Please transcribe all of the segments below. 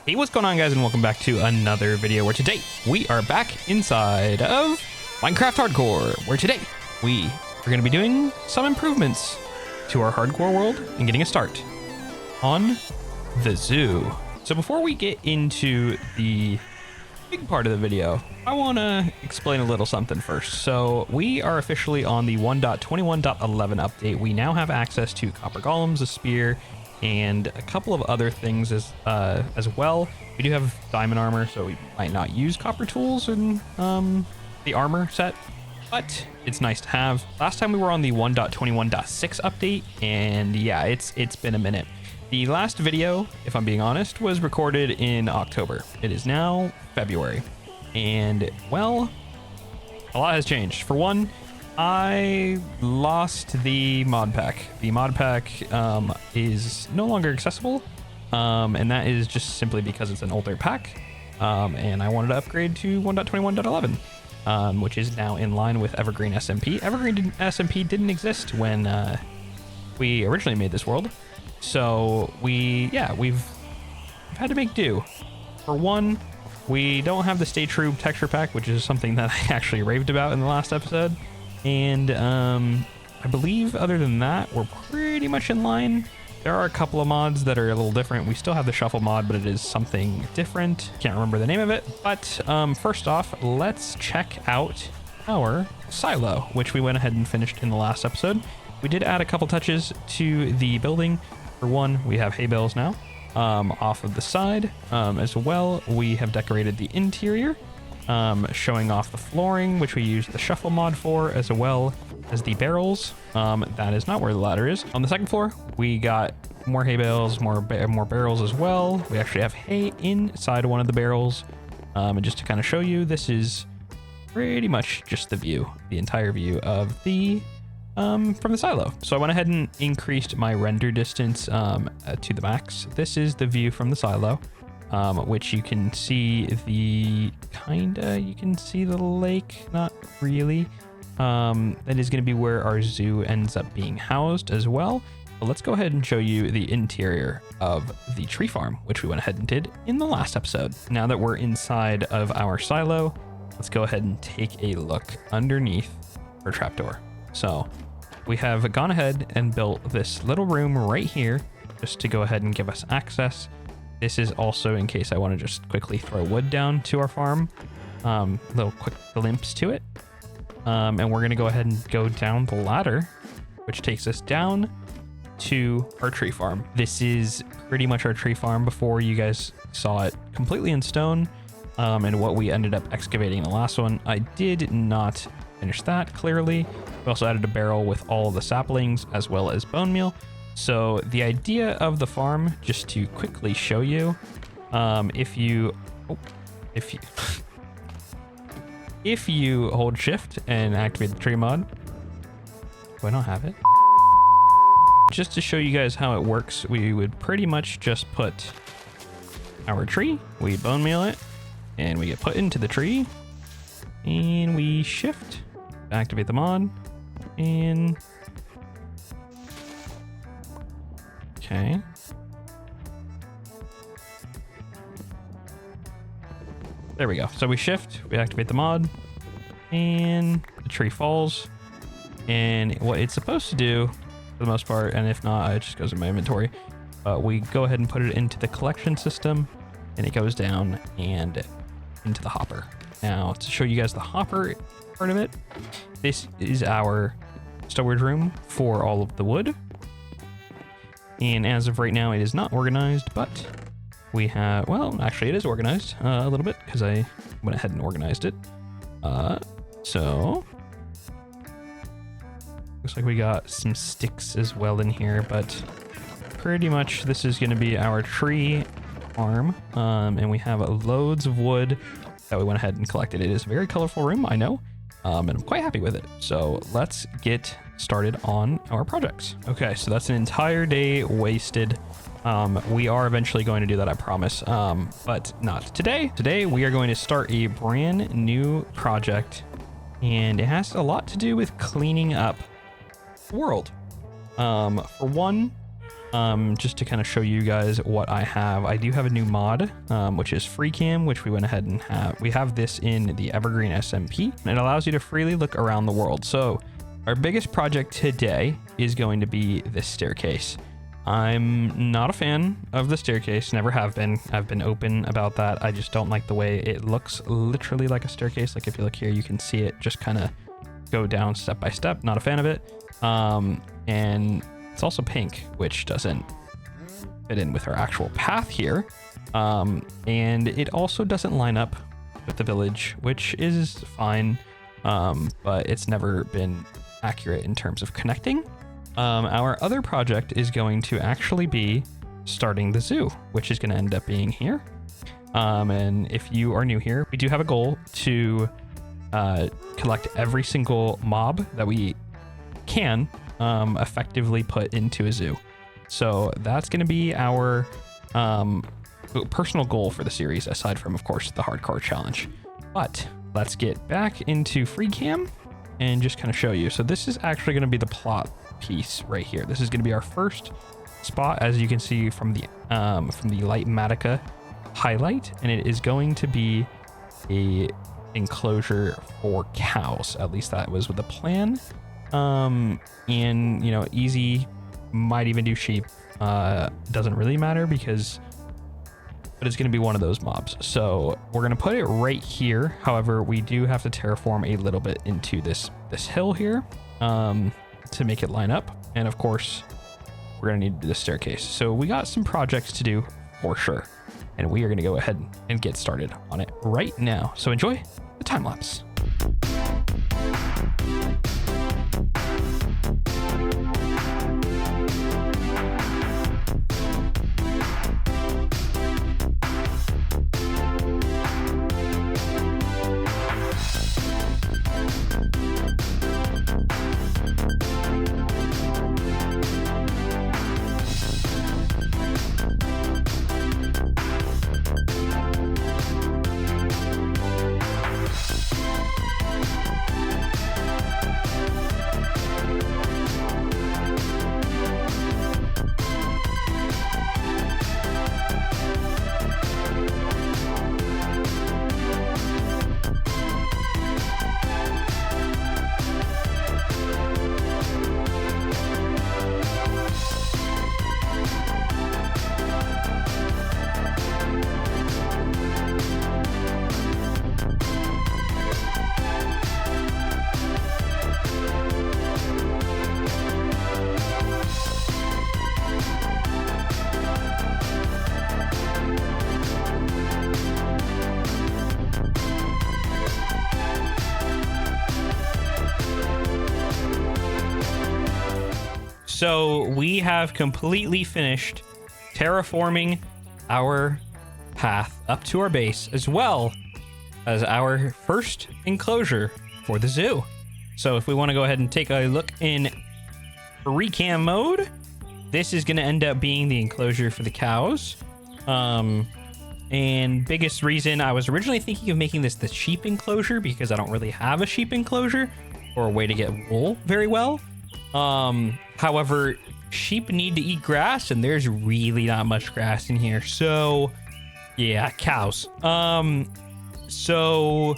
Hey, what's going on, guys, and welcome back to another video where today we are back inside of Minecraft Hardcore, where today we are going to be doing some improvements to our hardcore world and getting a start on the zoo. So before we get into the big part of the video, I want to explain a little something first. So we are officially on the 1.21.11 update. We now have access to copper golems, a spear, and a couple of other things as well. We do have diamond armor, so we might not use copper tools in the armor set, but it's nice to have. Last time we were on the 1.21.6 update, and yeah, it's been a minute. The last video, if I'm being honest, was recorded in October. It is now February, and well, a lot has changed. For one, I lost the mod pack. The mod pack is no longer accessible, and that is just simply because it's an older pack, and I wanted to upgrade to 1.21.11, which is now in line with Evergreen SMP. Evergreen SMP didn't exist when we originally made this world, so we've had to make do. For one, we don't have the Stay True texture pack, which is something that I actually raved about in the last episode. And I believe other than that, we're pretty much in line. There are a couple of mods that are a little different. We still have the shuffle mod, but it is something different. Can't remember the name of it. But first off, let's check out our silo, which we went ahead and finished in the last episode. We did add a couple touches to the building. For one, we have hay bales now off of the side. As well, we have decorated the interior, showing off the flooring, which we use the shuffle mod for, as well as the barrels. That is not where the ladder is. On the second floor, we got more hay bales, more barrels as well. We actually have hay inside one of the barrels. And just to kind of show you, this is pretty much just the view, the entire view of the from the silo. So I went ahead and increased my render distance to the max. This is the view from the silo. Which you can see you can see the lake, not really. That is going to be where our zoo ends up being housed as well. But let's go ahead and show you the interior of the tree farm, which we went ahead and did in the last episode. Now that we're inside of our silo, let's go ahead and take a look underneath our trapdoor. So we have gone ahead and built this little room right here just to go ahead and give us access. This is also in case I want to just quickly throw wood down to our farm. Little quick glimpse to it. And we're going to go ahead and go down the ladder, which takes us down to our tree farm. This is pretty much our tree farm before you guys saw it completely in stone. And what we ended up excavating in the last one. I did not finish that, clearly. We also added a barrel with all of the saplings as well as bone meal. So the idea of the farm, just to quickly show you, if you hold shift and activate the tree mod, I don't have it. Just to show you guys how it works, we would pretty much just put our tree, we bone meal it, and we get put into the tree, and we shift, activate the mod, and okay. There we go. So we shift, we activate the mod, and the tree falls. And what it's supposed to do, for the most part, and if not, it just goes in my inventory. But we go ahead and put it into the collection system, and it goes down and into the hopper. Now, to show you guys the hopper part of it, this is our storage room for all of the wood. And as of right now, it is not organized, but we have, well, actually it is organized a little bit because I went ahead and organized it. So looks like we got some sticks as well in here, but pretty much this is going to be our tree farm. And we have loads of wood that we went ahead and collected. It is a very colorful room, I know. And I'm quite happy with it. So let's get started on our projects. Okay, so that's an entire day wasted. We are eventually going to do that, I promise, but not today. Today we are going to start a brand new project, and it has a lot to do with cleaning up the world. For one, just to kind of show you guys what I have. I do have a new mod, which is FreeCam, which we went ahead and we have this in the Evergreen SMP, and it allows you to freely look around the world. So our biggest project today is going to be this staircase. I'm not a fan of the staircase, never have been. I've been open about that. I just don't like the way it looks literally like a staircase. Like if you look here, you can see it just kind of go down step by step. Not a fan of it. And it's also pink, which doesn't fit in with our actual path here. And it also doesn't line up with the village, which is fine. But it's never been accurate in terms of connecting. Our other project is going to actually be starting the zoo, which is going to end up being here. And if you are new here, we do have a goal to collect every single mob that we can effectively put into a zoo. So that's going to be our personal goal for the series, aside from, of course, the hardcore challenge. But let's get back into FreeCam and just kind of show you. So this is actually going to be the plot piece right here. This is going to be our first spot, as you can see from the Lightmatica highlight, and it is going to be a enclosure for cows. At least that was with the plan. And you know, easy, might even do sheep. Doesn't really matter because, but it's going to be one of those mobs. So we're going to put it right here. However, we do have to terraform a little bit into this hill here to make it line up. And of course, we're going to need the staircase. So we got some projects to do for sure. And we are going to go ahead and get started on it right now. So enjoy the time lapse. So we have completely finished terraforming our path up to our base, as well as our first enclosure for the zoo. So if we want to go ahead and take a look in recam mode, this is going to end up being the enclosure for the cows. And biggest reason, I was originally thinking of making this the sheep enclosure because I don't really have a sheep enclosure or a way to get wool very well. However, sheep need to eat grass, and there's really not much grass in here. So, yeah, cows. So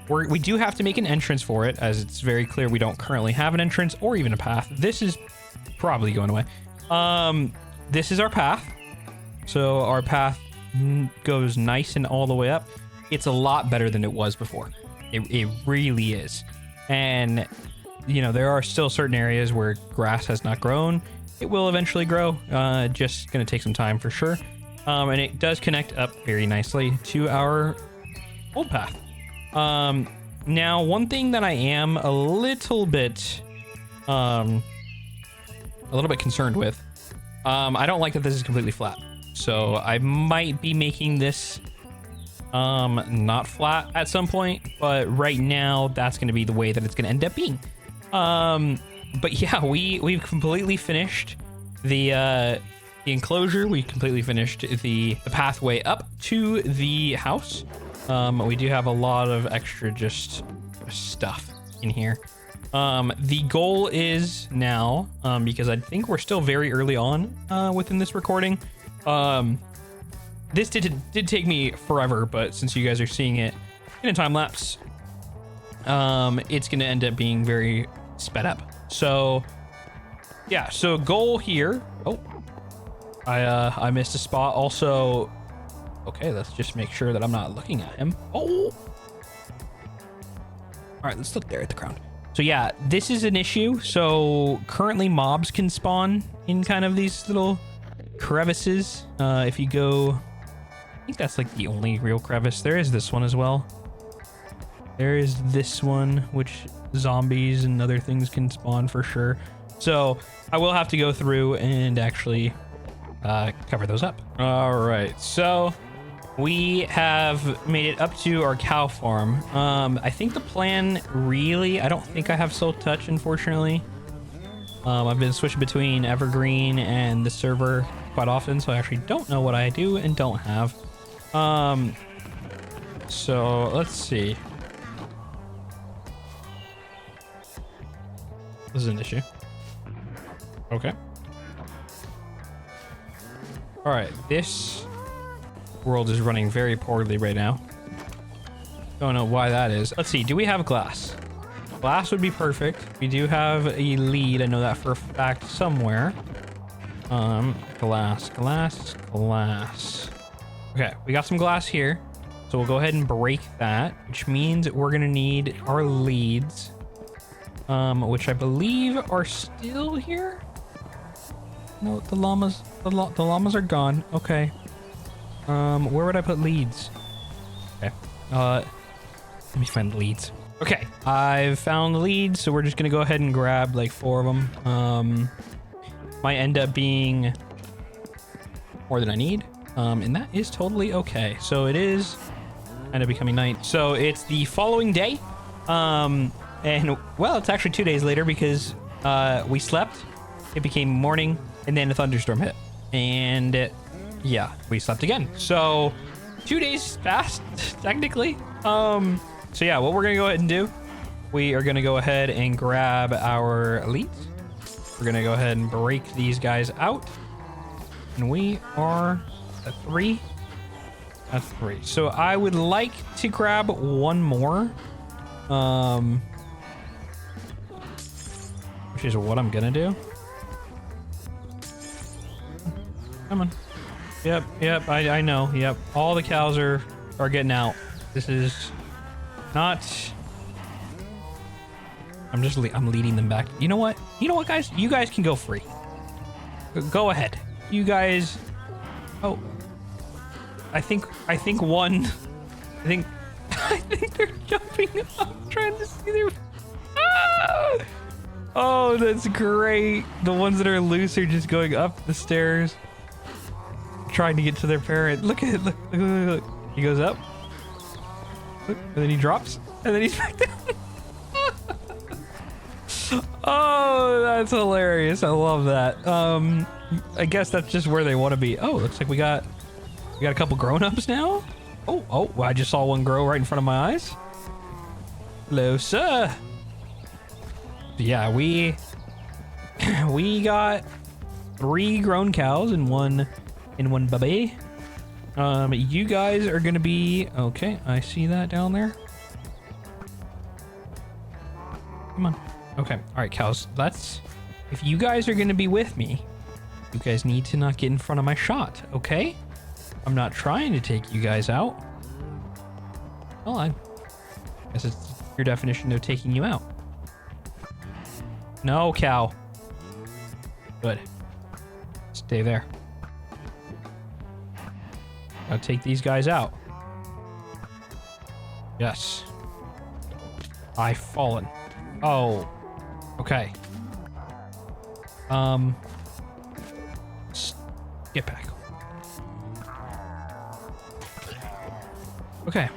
we do have to make an entrance for it, as it's very clear we don't currently have an entrance or even a path. This is probably going away. This is our path. So our path goes nice and all the way up. It's a lot better than it was before. It really is. And you know, there are still certain areas where grass has not grown. It will eventually grow. Just going to take some time for sure. And it does connect up very nicely to our old path. Now, one thing that I am a little bit concerned with, I don't like that this is completely flat. So I might be making this not flat at some point, but right now that's going to be the way that it's going to end up being. But yeah, we've completely finished the enclosure. We completely finished the pathway up to the house. We do have a lot of extra just stuff in here. The goal is now, because I think we're still very early on within this recording. This did take me forever, but since you guys are seeing it in a time lapse, it's going to end up being very sped up. So yeah, so goal here. Oh, I missed a spot. Also, okay, let's just make sure that I'm not looking at him. Oh, all right, let's look there at the ground. So yeah, this is an issue. So currently mobs can spawn in kind of these little crevices. If you go, I think that's like the only real crevice. There is this one as well. There is this one, which zombies and other things can spawn for sure. So I will have to go through and actually cover those up. All right, so we have made it up to our cow farm. I think the plan really, I don't think I have Soul Touch, unfortunately. I've been switching between Evergreen and the server quite often, so I actually don't know what I do and don't have. So let's see. This is an issue. Okay. All right, this world is running very poorly right now. Don't know why that is. Let's see, do we have glass? Glass would be perfect. We do have a lead, I know that for a fact somewhere. Glass. Okay, we got some glass here. So we'll go ahead and break that, which means we're gonna need our leads, which I believe are still here. No, the llamas are gone. Okay. Where would I put leads? Okay. Let me find the leads. Okay, I've found the leads, so we're just gonna go ahead and grab like 4 of them. Might end up being more than I need, and that is totally okay. So it is end up becoming night. So it's the following day, and well, it's actually 2 days later because we slept. It became morning, and then a thunderstorm hit, and yeah, we slept again. So 2 days passed technically. So yeah, what we're gonna go ahead and do, we are gonna go ahead and grab our leads. We're gonna go ahead and break these guys out, and we are at 3. That's 3. So I would like to grab one more, which is what I'm gonna do. Come on. Yep, I know. Yep, all the cows are getting out. This is not. I'm leading them back. You know what, guys? You guys can go free. Go ahead. You guys. Oh, I think one. I think they're jumping up, trying to see their. Ah! Oh, that's great. The ones that are loose are just going up the stairs, trying to get to their parent. Look at it. Look. He goes up. Look, and then he drops. And then he's back down. Oh, that's hilarious. I love that. I guess that's just where they want to be. Oh, looks like we got a couple grown-ups now. Oh, I just saw one grow right in front of my eyes. Hello, sir. Yeah, we got 3 grown cows and one baby. You guys are gonna be okay. I see that down there. Come on. Okay. All right, cows. If you guys are gonna be with me, you guys need to not get in front of my shot. Okay? I'm not trying to take you guys out. Well, I guess it's your definition of taking you out. No, cow. Good. Stay there. I'll take these guys out. Yes. I've fallen. Oh. Okay. Get back. Okay.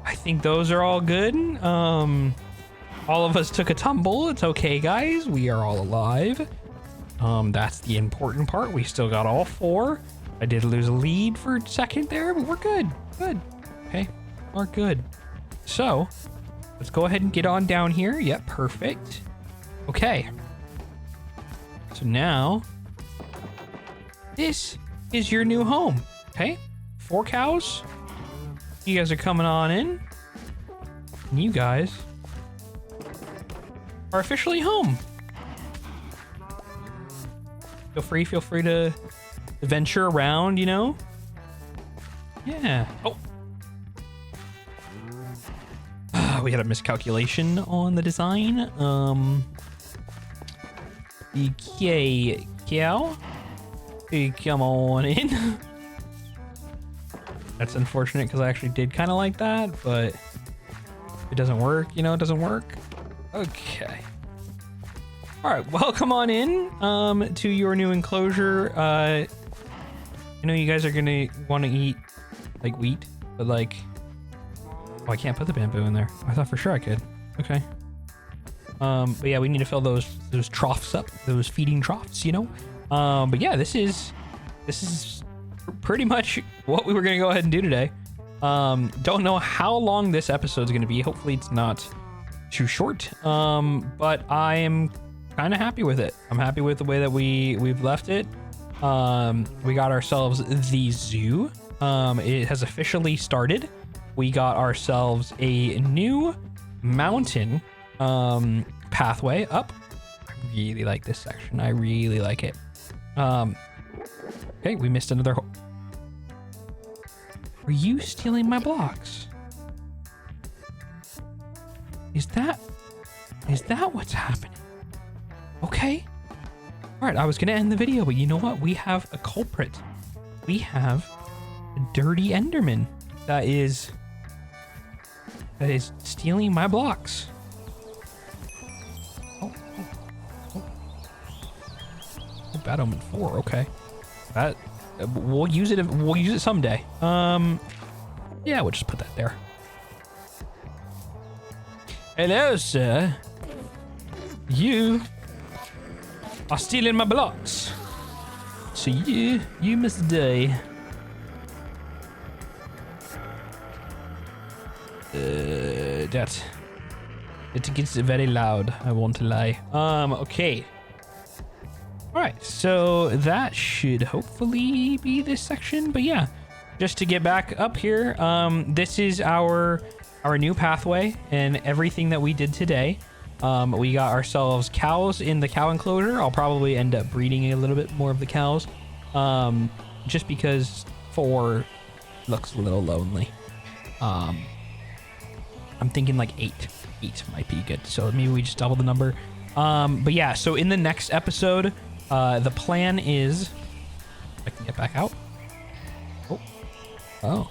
I think those are all good. All of us took a tumble. It's okay, guys. We are all alive. That's the important part. We still got all 4. I did lose a lead for a second there, but we're good. Good. Okay. We're good. So, let's go ahead and get on down here. Yep, perfect. Okay. So now, this is your new home. Okay, 4 cows. You guys are coming on in. And you guys are officially home. Feel free to venture around, you know? Yeah. Oh. We had a miscalculation on the design. Okay, cow. Hey, come on in. That's unfortunate because I actually did kind of like that, but it doesn't work, you know, it doesn't work. Okay. All right, welcome on in to your new enclosure. I know you guys are gonna want to eat like wheat, but like, oh, I can't put the bamboo in there. I thought for sure I could. Okay. But yeah, we need to fill those troughs up, those feeding troughs, you know. But yeah, this is pretty much what we were gonna go ahead and do today. Don't know how long this episode's gonna be. Hopefully it's not too short. But I am kind of happy with it. I'm happy with the way that we've left it. We got ourselves the zoo. It has officially started. We got ourselves a new mountain pathway up. I really like this section. I really like it. Okay, we missed another. Are you stealing my blocks? Is that what's happening? Okay. All right, I was gonna end the video, but you know what? We have a culprit. We have a dirty Enderman that is stealing my blocks. Oh, Bad Omen 4. Okay, that we'll use it. We'll use it someday. Yeah, we'll just put that there. Hello, sir. You are stealing my blocks, so you must die. It gets very loud. I won't lie. Okay. All right, so that should hopefully be this section. But yeah, just to get back up here, this is our new pathway and everything that we did today. We got ourselves cows in the cow enclosure. I'll probably end up breeding a little bit more of the cows, just because 4 looks a little lonely. I'm thinking like 8 might be good, so maybe we just double the number. But yeah, so in the next episode, the plan is, I can get back out. Oh,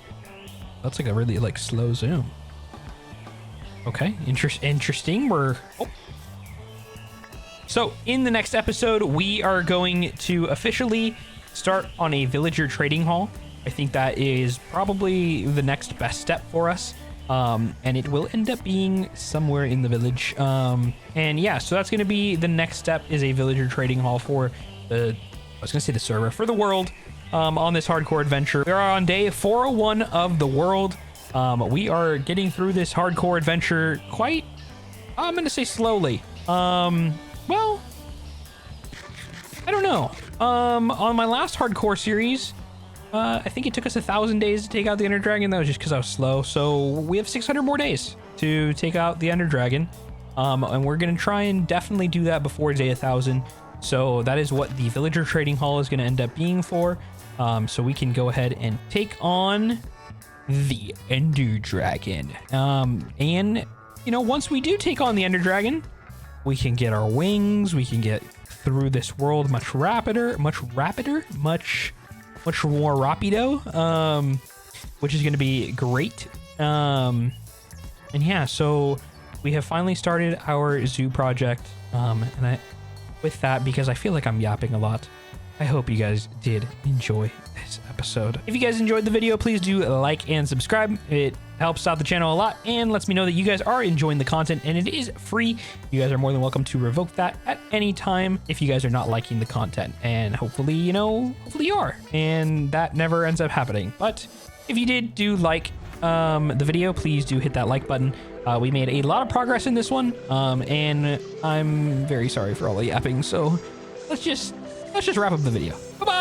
that's like a really like slow zoom. Okay, interesting. So in the next episode, we are going to officially start on a villager trading hall. I think that is probably the next best step for us. And it will end up being somewhere in the village. And yeah, so that's going to be the next step, is a villager trading hall for the server, for the world, on this hardcore adventure. We are on day 401 of the world. We are getting through this hardcore adventure quite, I'm going to say slowly. Well, I don't know. On my last hardcore series, I think it took us 1,000 days to take out the Ender Dragon. That was just because I was slow. So we have 600 more days to take out the Ender Dragon. And we're going to try and definitely do that before day 1,000. So that is what the Villager Trading Hall is going to end up being for. So we can go ahead and take on the Ender Dragon. And, you know, once we do take on the Ender Dragon, we can get our wings. We can get through this world much more rapido, which is going to be great. And yeah, so we have finally started our zoo project. And with that, because I feel like I'm yapping a lot, I hope you guys did enjoy this episode. If you guys enjoyed the video, please do like and subscribe. It helps out the channel a lot and lets me know that you guys are enjoying the content, and it is free. You guys are more than welcome to revoke that at any time if you guys are not liking the content, and hopefully you are, and that never ends up happening. But if you did, do like the video, please do hit that like button. We made a lot of progress in this one, and I'm very sorry for all the yapping. So let's just wrap up the video. Bye bye.